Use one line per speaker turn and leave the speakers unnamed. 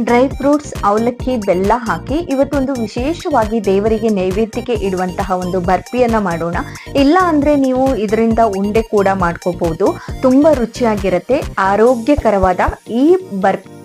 Dry fruits, ಅವಲಕ್ಕಿ, ಬೆಲ್ಲ ಹಾಕಿ ಇವತ್ತೊಂದು ವಿಶೇಷವಾಗಿ ದೇವರಿಗೆ ನೈವೇದ್ಯಕ್ಕೆ ಇಡುವಂತಹ ಒಂದು ಬರ್ಫಿಯನ್ನ ಮಾಡೋಣ. ಇಲ್ಲ ಅಂದ್ರೆ ನೀವು ಇದರಿಂದ ಉಂಡೆ ಕೂಡ ಮಾಡ್ಕೋಬಹುದು. ತುಂಬಾ ರುಚಿಯಾಗಿರುತ್ತೆ. ಆರೋಗ್ಯಕರವಾದ ಈ ಬರ್ಫಿ